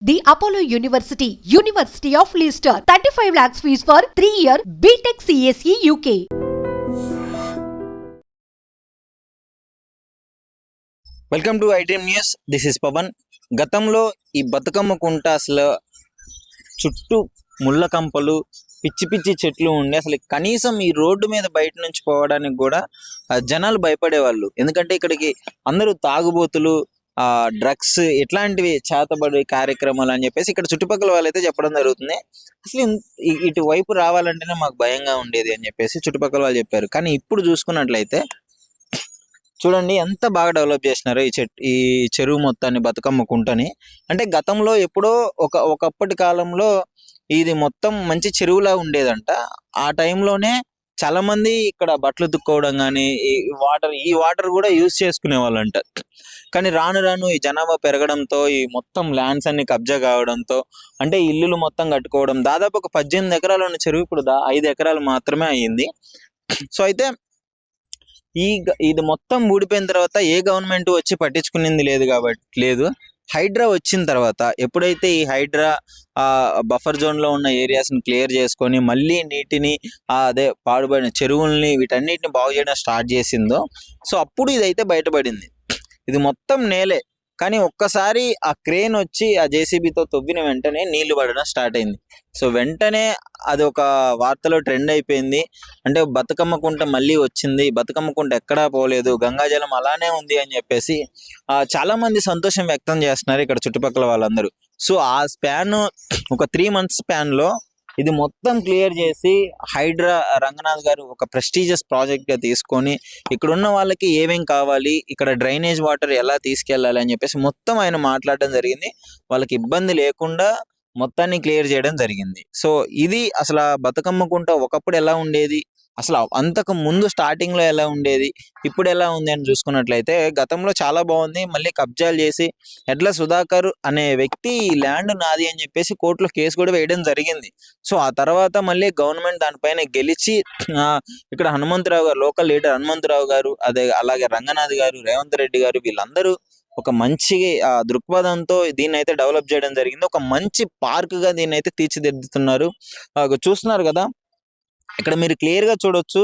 The Apollo University, University of Leicester, 35 lakhs fees for 3-year BTech CSE UK. Welcome to iDream news. This is Pavan. గతంలో ఈ బతుకమ్మ కుంట అసలు చుట్టూ ముళ్ళ కంపలు, పిచ్చి పిచ్చి చెట్లు ఉండి అసలు కనీసం ఈ రోడ్డు మీద బయట నుంచి పోవడానికి కూడా జనాలు భయపడేవాళ్ళు. ఎందుకంటే ఇక్కడికి అందరూ తాగుబోతులు, డ్రగ్స్ ఇట్లాంటివి చేతబడి కార్యక్రమాలు అని చెప్పేసి ఇక్కడ చుట్టుపక్కల వాళ్ళైతే చెప్పడం జరుగుతుంది. అసలు ఇటువైపు రావాలంటేనే మాకు భయంగా ఉండేది అని చెప్పేసి చుట్టుపక్కల వాళ్ళు చెప్పారు. కానీ ఇప్పుడు చూసుకున్నట్లయితే చూడండి ఎంత బాగా డెవలప్ చేసినారో ఈ చెరువు మొత్తాన్ని, బతుకమ్మ కుంటని. అంటే గతంలో ఎప్పుడో ఒకప్పటి కాలంలో ఇది మొత్తం మంచి చెరువులా ఉండేదంట. ఆ టైంలోనే చాలా మంది ఇక్కడ బట్టలు తుక్కోవడం కానీ ఈ వాటర్ కూడా యూజ్ చేసుకునే వాళ్ళంట. కానీ రాను రాను ఈ జనాభా పెరగడంతో ఈ మొత్తం ల్యాండ్స్ అన్ని కబ్జా కావడంతో, అంటే ఇల్లులు మొత్తం కట్టుకోవడం, దాదాపు ఒక 18 ఎకరాలు ఉన్న చెరువు ఇప్పుడు 5 ఎకరాలు మాత్రమే అయ్యింది. సో అయితే ఇది మొత్తం ఊడిపోయిన తర్వాత ఏ గవర్నమెంట్ వచ్చి పట్టించుకునేది లేదు. హైడ్రా వచ్చిన తర్వాత ఎప్పుడైతే ఈ హైడ్రా బఫర్ జోన్లో ఉన్న ఏరియాస్ని క్లియర్ చేసుకొని మళ్ళీ నీటిని, అదే పాడుబడిన చెరువుల్ని, వీటన్నిటిని బాగు చేయడం స్టార్ట్ చేసిందో, సో అప్పుడు ఇదైతే బయటపడింది. ఇది మొత్తం నేలే, కానీ ఒక్కసారి ఆ క్రేన్ వచ్చి ఆ జేసీబీతో తవ్విన వెంటనే నీళ్లు పడడం స్టార్ట్ అయింది. సో వెంటనే అది ఒక వార్తలో ట్రెండ్ అయిపోయింది. అంటే బతుకమ్మ కుంట మళ్ళీ వచ్చింది, బతుకమ్మ కుంట ఎక్కడా పోలేదు, గంగాజలం అలానే ఉంది అని చెప్పేసి చాలా మంది సంతోషం వ్యక్తం చేస్తున్నారు ఇక్కడ చుట్టుపక్కల వాళ్ళందరూ. సో ఆ స్పాన్ ఒక 3 months స్పాన్లో ఇది మొత్తం క్లియర్ చేసి హైడ్రా రంగనాథ్ గారు ఒక ప్రెస్టీజియస్ ప్రాజెక్ట్గా తీసుకొని ఇక్కడున్న వాళ్ళకి ఏమేం కావాలి, ఇక్కడ డ్రైనేజ్ వాటర్ ఎలా తీసుకెళ్ళాలి అని చెప్పేసి మొత్తం ఆయన మాట్లాడడం జరిగింది. వాళ్ళకి ఇబ్బంది లేకుండా మొత్తాన్ని క్లియర్ చేయడం జరిగింది. సో ఇది అసలు బతుకమ్మ కుంట ఒకప్పుడు ఎలా ఉండేది, అసలు అంతకు ముందు స్టార్టింగ్లో ఎలా ఉండేది, ఇప్పుడు ఎలా ఉంది అని చూసుకున్నట్లయితే గతంలో చాలా బాగుంది. మళ్ళీ కబ్జాలు చేసి ఎడ్ల సుధాకర్ అనే వ్యక్తి ఈ ల్యాండ్ నాది అని చెప్పేసి కోర్టులో కేసు కూడా వేయడం జరిగింది. సో ఆ తర్వాత మళ్ళీ గవర్నమెంట్ దానిపైన గెలిచి ఇక్కడ హనుమంతరావు గారు, లోకల్ లీడర్ హనుమంతరావు గారు, అలాగే రంగనాథ్ గారు, రేవంత్ రెడ్డి గారు, వీళ్ళందరూ ఒక మంచి దృక్పథంతో దీన్ని అయితే డెవలప్ చేయడం జరిగింది. ఒక మంచి పార్క్గా దీన్ని అయితే తీర్చిదిద్దుతున్నారు. చూస్తున్నారు కదా, ఇక్కడ మీరు క్లియర్గా చూడొచ్చు.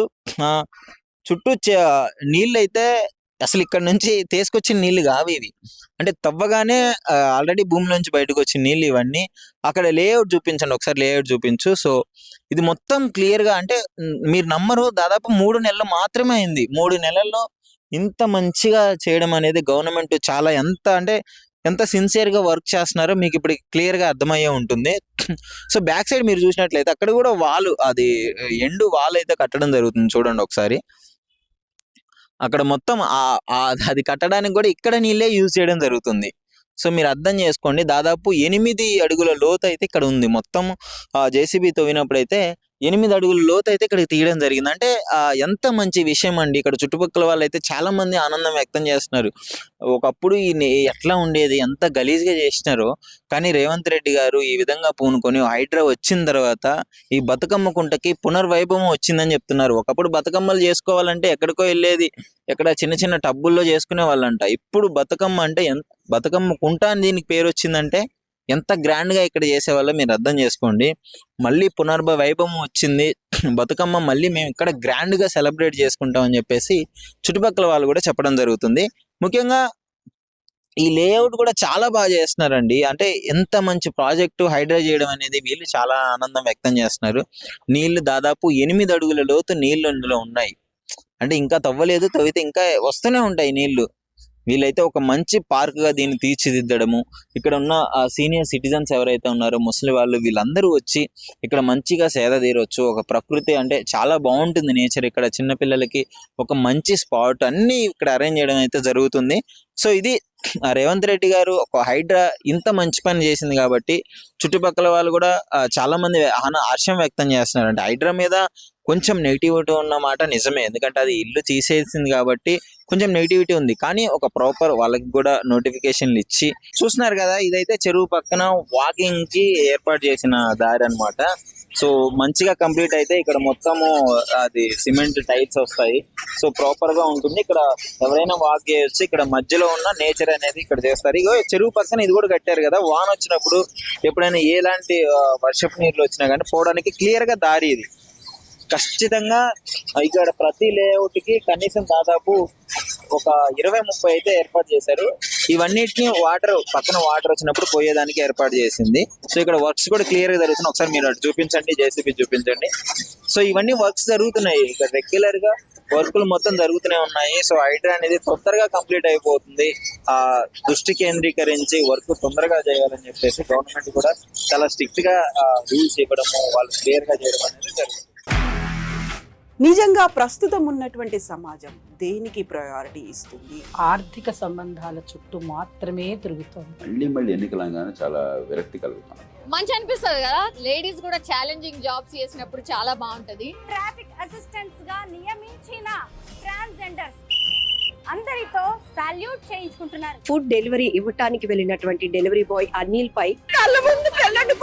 చుట్టూ నీళ్ళు అయితే అసలు ఇక్కడ నుంచి తీసుకొచ్చిన నీళ్ళు కావు ఇవి. అంటే తవ్వగానే ఆల్రెడీ భూమిలోంచి బయటకు వచ్చిన నీళ్ళు ఇవన్నీ. అక్కడ లేఅవుట్ చూపించండి, ఒకసారి లేఅవుట్ చూపించు. సో ఇది మొత్తం క్లియర్గా, అంటే మీరు నమ్మరు, దాదాపు 3 నెలలు మాత్రమే అయింది. 3 నెలల్లో ఇంత మంచిగా చేయడం అనేది గవర్నమెంట్ చాలా ఎంత సిన్సియర్గా వర్క్ చేస్తున్నారో మీకు ఇప్పుడు క్లియర్గా అర్థమయ్యే ఉంటుంది. సో బ్యాక్ సైడ్ మీరు చూసినట్లయితే అక్కడ కూడా అది ఎండు వాల్ అయితే కట్టడం జరుగుతుంది. చూడండి ఒకసారి, అక్కడ మొత్తం అది కట్టడానికి కూడా ఇక్కడ నీళ్ళే యూజ్ చేయడం జరుగుతుంది. సో మీరు అర్థం చేసుకోండి, దాదాపు 8 అడుగుల లోతు అయితే ఇక్కడ ఉంది. మొత్తం జేసీబీ తవ్వినప్పుడైతే 8 అడుగుల లోతు అయితే ఇక్కడ తీయడం జరిగింది. అంటే ఎంత మంచి విషయం అండి. ఇక్కడ చుట్టుపక్కల వాళ్ళు అయితే చాలా మంది ఆనందం వ్యక్తం చేస్తున్నారు. ఒకప్పుడు ఎట్లా ఉండేది, ఎంత గలీజ్గా చేసినారో, కానీ రేవంత్ రెడ్డి గారు ఈ విధంగా పూనుకొని హైడ్రా వచ్చిన తర్వాత ఈ బతుకమ్మ కుంటకి పునర్వైభవం వచ్చిందని చెప్తున్నారు. ఒకప్పుడు బతుకమ్మలు చేసుకోవాలంటే ఎక్కడికో వెళ్ళేది, ఎక్కడ చిన్న చిన్న టబ్బుల్లో చేసుకునే వాళ్ళంట. ఇప్పుడు బతుకమ్మ అంటే బతుకమ్మ కుంట అని దీనికి పేరు వచ్చిందంటే ఎంత గ్రాండ్గా ఇక్కడ చేసేవాళ్ళో మీరు అర్థం చేసుకోండి. మళ్ళీ పునర్వైభవం వచ్చింది, బతుకమ్మ మళ్ళీ మేము ఇక్కడ గ్రాండ్గా సెలబ్రేట్ చేసుకుంటామని చెప్పేసి చుట్టుపక్కల వాళ్ళు కూడా చెప్పడం జరుగుతుంది. ముఖ్యంగా ఈ లేఅవుట్ కూడా చాలా బాగా చేస్తున్నారండి. అంటే ఎంత మంచి ప్రాజెక్టు హైడ్రా చేయడం అనేది వీళ్ళు చాలా ఆనందం వ్యక్తం చేస్తున్నారు. నీళ్లు దాదాపు 8 అడుగుల లోతు నీళ్లు అందులో ఉన్నాయి. అంటే ఇంకా తవ్వలేదు, తవ్వితే ఇంకా వస్తూనే ఉంటాయి నీళ్లు. వీళ్ళైతే ఒక మంచి పార్క్గా దీన్ని తీర్చిదిద్దడము, ఇక్కడ ఉన్న సీనియర్ సిటిజన్స్ ఎవరైతే ఉన్నారో ముసలి వాళ్ళు, వీళ్ళందరూ వచ్చి ఇక్కడ మంచిగా సేద తీరవచ్చు. ఒక ప్రకృతి అంటే చాలా బాగుంటుంది నేచర్. ఇక్కడ చిన్నపిల్లలకి ఒక మంచి స్పాట్ అన్నీ ఇక్కడ అరేంజ్ చేయడం అయితే జరుగుతుంది. సో ఇది రేవంత్ రెడ్డి గారు ఒక హైడ్రా ఇంత మంచి పని చేసింది కాబట్టి చుట్టుపక్కల వాళ్ళు కూడా చాలా మంది హర్షం వ్యక్తం చేస్తున్నారు. అంటే హైడ్రా మీద కొంచెం నెగిటివిటీ ఉన్న మాట నిజమే, ఎందుకంటే అది ఇల్లు తీసేసింది కాబట్టి కొంచెం నెగిటివిటీ ఉంది. కానీ ఒక ప్రాపర్ వాళ్ళకి కూడా నోటిఫికేషన్లు ఇచ్చి చూస్తున్నారు కదా, ఇదైతే చెరువు పక్కన వాకింగ్ కి ఏర్పాటు చేసిన దారి అనమాట. సో మంచిగా కంప్లీట్ అయితే ఇక్కడ మొత్తము అది సిమెంట్ టైల్స్ వస్తాయి. సో ప్రాపర్ గా ఉంటుంది. ఇక్కడ ఎవరైనా వాక్ చేయొచ్చు. ఇక్కడ మధ్యలో ఉన్న నేచర్ అనేది ఇక్కడ చేస్తారు. ఇగో చెరువు పక్కన ఇది కూడా కట్టారు కదా, వాన వచ్చినప్పుడు ఎప్పుడైనా ఎలాంటి వర్షపు నీళ్ళు వచ్చినా కానీ పోవడానికి క్లియర్ గా దారి ఇది. ఖచ్చితంగా ఇక్కడ ప్రతి లేఅవుట్ కి కనీసం దాదాపు ఒక 20-30 అయితే ఏర్పాటు చేశారు. ఇవన్నిటిని పక్కన వాటర్ వచ్చినప్పుడు పోయేదానికి ఏర్పాటు చేసింది. సో ఇక్కడ వర్క్స్ కూడా క్లియర్ గా జరుగుతున్నాయి. ఒకసారి మీరు అటు చూపించండి, జేసీబీ చూపించండి. సో ఇవన్నీ వర్క్స్ జరుగుతున్నాయి ఇక్కడ రెగ్యులర్ గా, వర్కులు మొత్తం జరుగుతూనే ఉన్నాయి. సో హైడ్రా అనేది తొందరగా కంప్లీట్ అయిపోతుంది. ఆ దృష్టి కేంద్రీకరించి వర్క్ తొందరగా చేయాలని చెప్పేసి గవర్నమెంట్ కూడా చాలా స్ట్రిక్ట్ గా రూల్స్ ఇవ్వడము, వాళ్ళు క్లియర్ గా చేయడం అనేది జరుగుతుంది. నిజంగా ప్రస్తుతం ఉన్నటువంటి సమాజం దేనికి ప్రయారిటీ ఇస్తుంది? ఆర్థిక సంబంధాల చుట్టూ మాత్రమే తిరుగుతోంది. మళ్ళీ ఎన్నికలంగానే చాలా విరక్తి కలుగుతాం. మంచి అనిపిస్తుంది కదా, లేడీస్ కూడా ఛాలెంజింగ్ జాబ్స్ చేసినప్పుడు చాలా బాగుంటది. ట్రాఫిక్ అసిస్టెంట్స్ గా నియమించిన ట్రాన్స్జెండర్స్ అందరితో సాల్యూట్ చేయించుకుంటున్నారు. ఫుడ్ డెలివరీ ఇవ్వటానికి వెళ్ళినటువంటి డెలివరీ బాయ్ అనిల్ పై కళ్ళ ముందు పెళ్ళండి